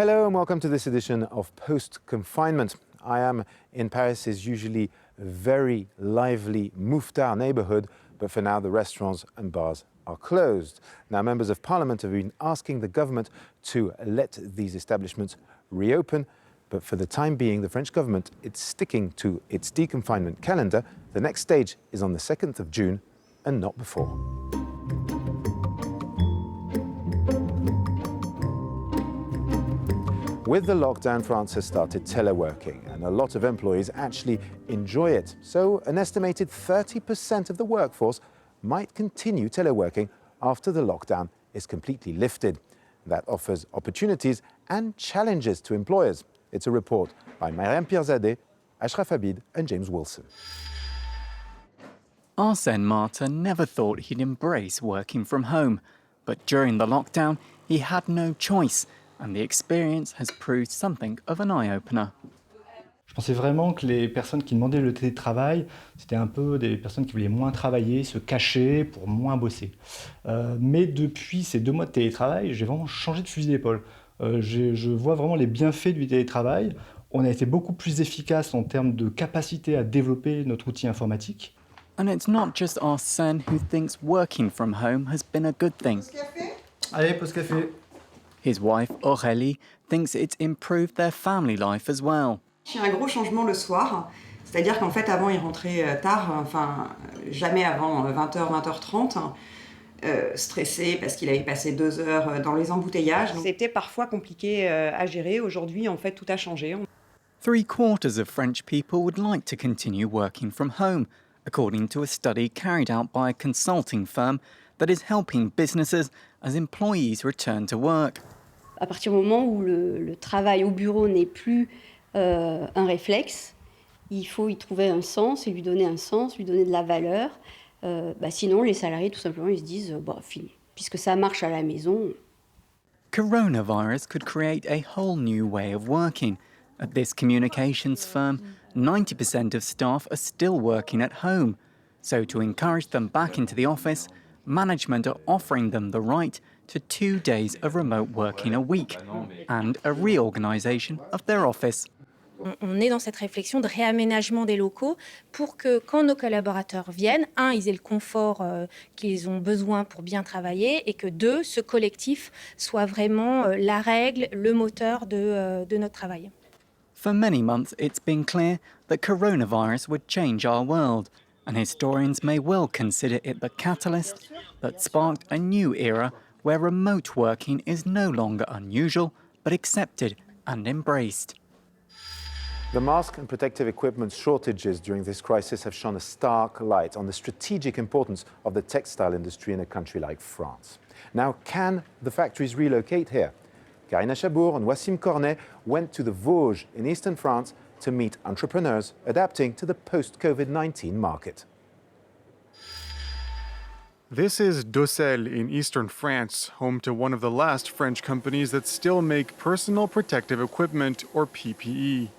Hello and welcome to this edition of Post-confinement. I am in Paris's usually very lively Mouffetard neighbourhood, but for now the restaurants and bars are closed. Now, members of parliament have been asking the government to let these establishments reopen, but for the time being, the French government is sticking to its deconfinement calendar. The next stage is on the 2nd of June and not before. With the lockdown, France has started teleworking, and a lot of employees actually enjoy it. So an estimated 30% of the workforce might continue teleworking after the lockdown is completely lifted. That offers opportunities and challenges to employers. It's a report by Myriam Pirzadeh, Ashraf Abid and James Wilson. Arsène Martin never thought he'd embrace working from home. But during the lockdown, he had no choice. And the experience has proved something of an eye-opener. Je pensais vraiment que les personnes qui demandaient le télétravail, c'était un peu des personnes qui voulaient moins travailler, se cacher pour moins bosser. Mais depuis ces 2 mois de télétravail, j'ai vraiment changé de fusil d'épaule. Je vois vraiment les bienfaits du télétravail. On a été beaucoup plus efficace en termes de capacité à développer notre outil informatique. And it's not just Arsène who thinks working from home has been a good thing. Allez, pause café. His wife, Aurélie, thinks it's improved their family life as well. Il y a un gros changement le soir, c'est-à-dire qu'en fait avant il rentrait tard, enfin jamais avant 20h, 20h30, stressé parce qu'il avait passé 2 heures dans les embouteillages. C'était parfois compliqué à gérer. Aujourd'hui en fait tout a changé. 3/4 of French people would like to continue working from home, according to a study carried out by a consulting firm that is helping businesses as employees return to work. À partir du moment où le travail au bureau n'est plus un réflexe, il faut y trouver un sens et lui donner un sens, lui donner de la valeur. Sinon, les salariés, tout simplement, ils se disent fini. Puisque ça marche à la maison. Coronavirus could create a whole new way of working. At this communications firm, 90% of staff are still working at home. So to encourage them back into the office, management are offering them the right to 2 days of remote working a week and a reorganisation of their office. On est dans cette réflexion de réaménagement des locaux pour que quand nos collaborateurs viennent, 1, ils aient le confort qu'ils ont besoin pour bien travailler et que 2, ce collectif soit vraiment la règle, le moteur de notre travail. For many months, it's been clear that coronavirus would change our world. And historians may well consider it the catalyst that sparked a new era where remote working is no longer unusual, but accepted and embraced. The mask and protective equipment shortages during this crisis have shone a stark light on the strategic importance of the textile industry in a country like France. Now, can the factories relocate here? Karina Chabour and Wassim Cornet went to the Vosges in eastern France to meet entrepreneurs adapting to the post-COVID-19 market. This is Docelle in eastern France, home to one of the last French companies that still make personal protective equipment, or PPE.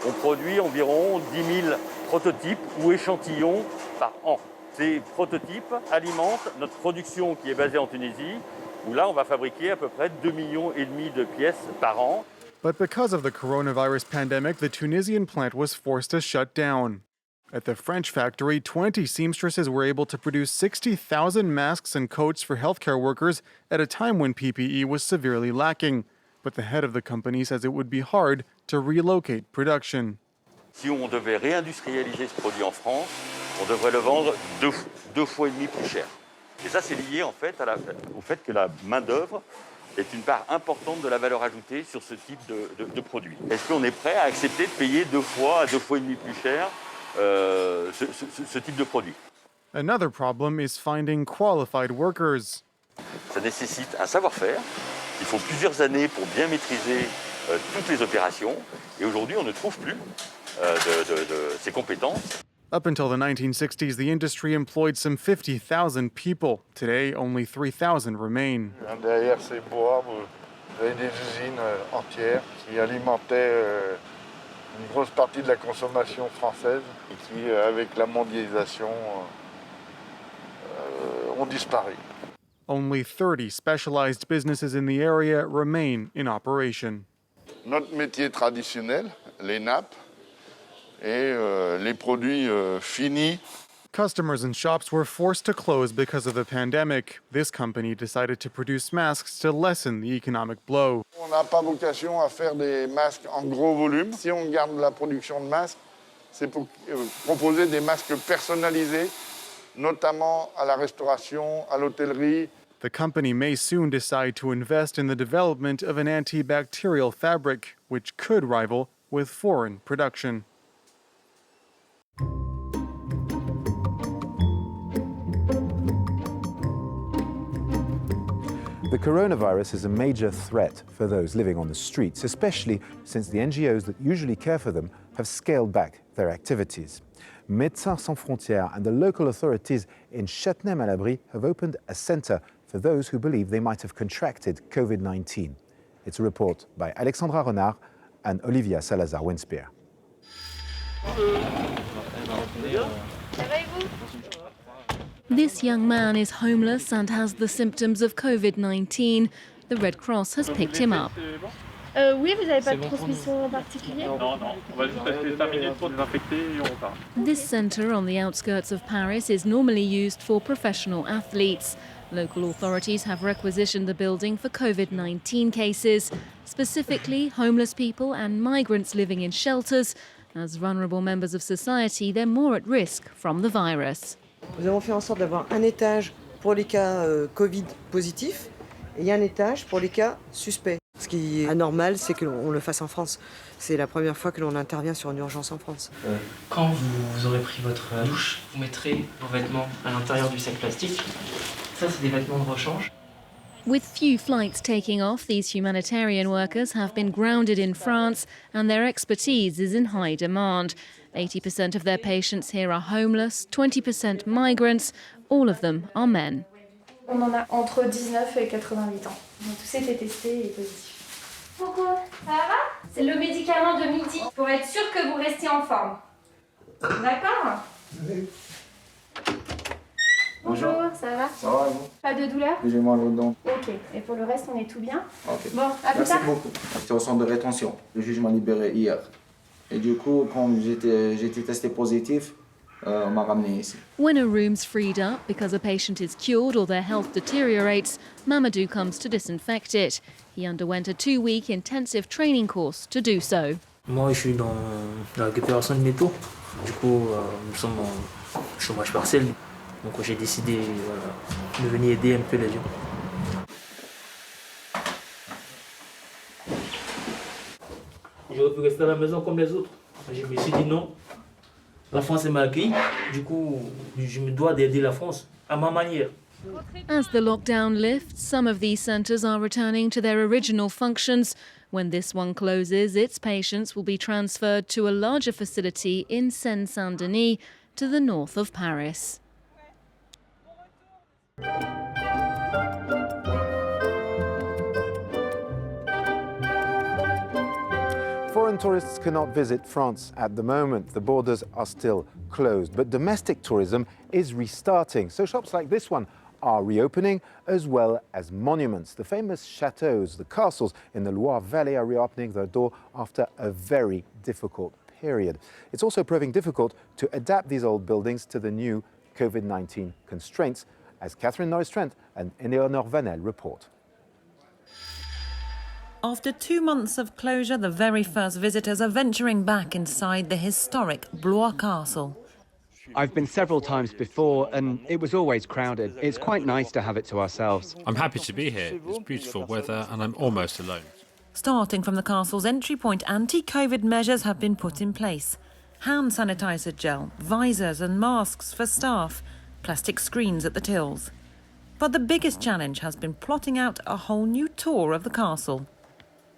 On produit environ 10 000 prototypes ou échantillons par an. Ces prototypes alimentent notre production qui est basée en Tunisie, où là on va fabriquer à peu près 2,5 millions de pièces par an. But because of the coronavirus pandemic, the Tunisian plant was forced to shut down. At the French factory, 20 seamstresses were able to produce 60,000 masks and coats for healthcare workers at a time when PPE was severely lacking. But the head of the company says it would be hard to relocate production. Si on devait réindustrialiser ce produit en France, on devrait le vendre 2 fois et demi plus cher. Et ça, c'est lié en fait au fait que la main-d'œuvre est une part importante de la valeur ajoutée sur ce type de produit. Est-ce qu'on est prêt à accepter de payer 2 fois à 2 fois et demi plus cher ce type de produit? Another problem is finding qualified workers. Ça nécessite un savoir-faire. Il faut plusieurs années pour bien maîtriser toutes les opérations. Et aujourd'hui, on ne trouve plus ces compétences. Up until the 1960s, the industry employed some 50,000 people. Today, only 3,000 remain. Derrière ces bois, vous avez des usines entières qui alimentaient une grosse partie de la consommation française et qui, avec la mondialisation, ont disparu. Only 30 specialized businesses in the area remain in operation. Notre métier traditionnel, les nappes et les produits finis. Customers and shops were forced to close because of the pandemic. This company decided to produce masks to lessen the economic blow. On n'a pas vocation à faire des masques en gros volume. Si on garde la production de masques, c'est pour proposer des masques personnalisés, notamment à la restauration, à l'hôtellerie. The company may soon decide to invest in the development of an antibacterial fabric, which could rival with foreign production. The coronavirus is a major threat for those living on the streets, especially since the NGOs that usually care for them have scaled back their activities. Médecins Sans Frontières and the local authorities in Châtenay-Malabry have opened a centre for those who believe they might have contracted COVID-19. It's a report by Alexandra Renard and Olivia Salazar-Winspear. This young man is homeless and has the symptoms of COVID-19. The Red Cross has picked him up. Oui, vous n'avez pas de transmission particulière? Non, on va juste rester 5 minutes pour désinfecter et on repart. This centre on the outskirts of Paris is normally used for professional athletes. Local authorities have requisitioned the building for COVID-19 cases, specifically homeless people and migrants living in shelters. As vulnerable members of society, they're more at risk from the virus. Nous avons fait en sorte d'avoir un étage pour les cas Covid positifs et un étage pour les cas suspects. Ce qui est anormal, c'est qu'on le fasse en France. C'est la première fois que l'on intervient sur une urgence en France. Quand vous aurez pris votre douche, vous mettrez vos vêtements à l'intérieur du sac plastique. Ça, c'est des vêtements de rechange. With few flights taking off, these humanitarian workers have been grounded in France and their expertise is in high demand. 80% of their patients here are homeless, 20% migrants, all of them are men. On en a entre 19 et 88 ans. On a tous été testés et positifs. Coucou, ça va? C'est le médicament de midi pour être sûr que vous restiez en forme. D'accord? Oui. Bonjour, ça va? Ça va, vous? Pas de douleur? J'ai mal aux dents. Ok, et pour le reste, on est tout bien? Ok. Bon, à plus Merci tard. beaucoup. J'étais au centre de rétention. Le juge m'a libéré hier. Et du coup, quand j'étais testé positif, on m'a ramené ici. When a room's freed up because a patient is cured or their health deteriorates, Mamadou comes to disinfect it. He underwent a 2-week intensive training course to do so. Moi, je suis dans la récupération de métaux. Du coup, nous sommes en chômage partiel. Donc j'ai décidé de venir aider un peu les gens. J'aurais pu rester à la maison comme les autres. Je me suis dit non. La France m'a accueilli. Du coup, je me dois d'aider la France à ma manière. As the lockdown lifts, some of these centres are returning to their original functions. When this one closes, its patients will be transferred to a larger facility in Seine-Saint-Denis, to the north of Paris. Foreign tourists cannot visit France at the moment. The borders are still closed, but domestic tourism is restarting. So shops like this one are reopening, as well as monuments. The famous chateaux, the castles in the Loire Valley are reopening their door after a very difficult period. It's also proving difficult to adapt these old buildings to the new COVID-19 constraints, as Catherine Norris-Trent and Eleanor Vanel report. After 2 months of closure, the very first visitors are venturing back inside the historic Blois Castle. I've been several times before and it was always crowded. It's quite nice to have it to ourselves. I'm happy to be here. It's beautiful weather and I'm almost alone. Starting from the castle's entry point, anti-COVID measures have been put in place. Hand sanitizer gel, visors and masks for staff, plastic screens at the tills. But the biggest challenge has been plotting out a whole new tour of the castle.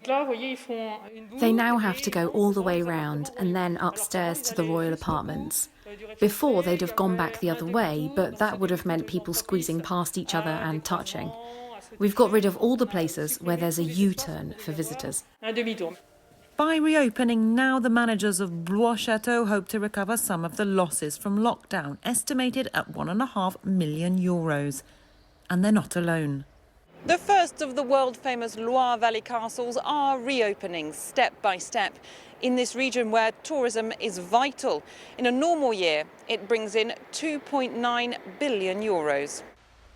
They now have to go all the way round and then upstairs to the royal apartments. Before, they'd have gone back the other way, but that would have meant people squeezing past each other and touching. We've got rid of all the places where there's a U-turn for visitors. By reopening now, the managers of Blois Chateau hope to recover some of the losses from lockdown, estimated at €1.5 million. And they're not alone. The first of the world-famous Loire Valley castles are reopening step by step in this region where tourism is vital. In a normal year, it brings in 2.9 billion euros.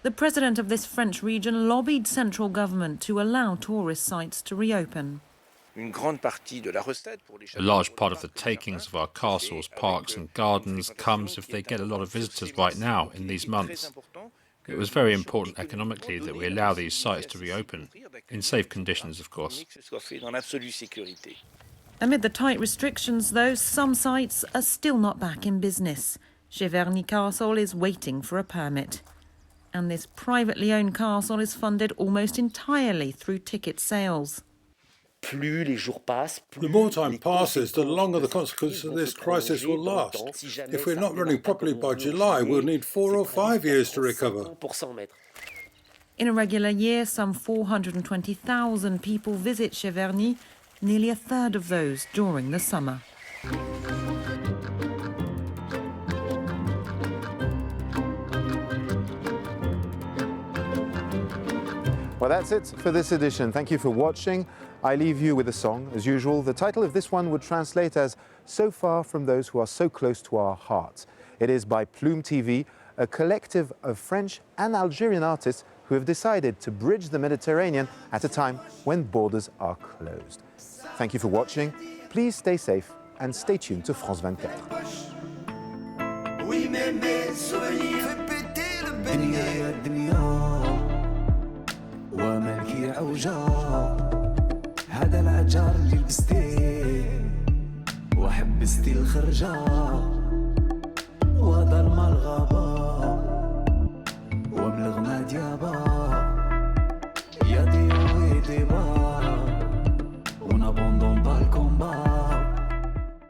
The president of this French region lobbied central government to allow tourist sites to reopen. A large part of the takings of our castles, parks and gardens comes if they get a lot of visitors right now in these months. It was very important economically that we allow these sites to reopen, in safe conditions, of course. Amid the tight restrictions, though, some sites are still not back in business. Cheverny Castle is waiting for a permit. And this privately owned castle is funded almost entirely through ticket sales. The more time passes, the longer the consequences of this crisis will last. If we're not running properly by July, we'll need 4 or 5 years to recover. In a regular year, some 420,000 people visit Cheverny, nearly a third of those during the summer. Well, that's it for this edition. Thank you for watching. I leave you with a song, as usual. The title of this one would translate as "So Far From Those Who Are So Close to Our Hearts." It is by Plume TV, a collective of French and Algerian artists who have decided to bridge the Mediterranean at a time when borders are closed. Thank you for watching. Please stay safe and stay tuned to France 24. ومالكي عوجة هذا العجار اللي لبستيه وحبستي الخرجة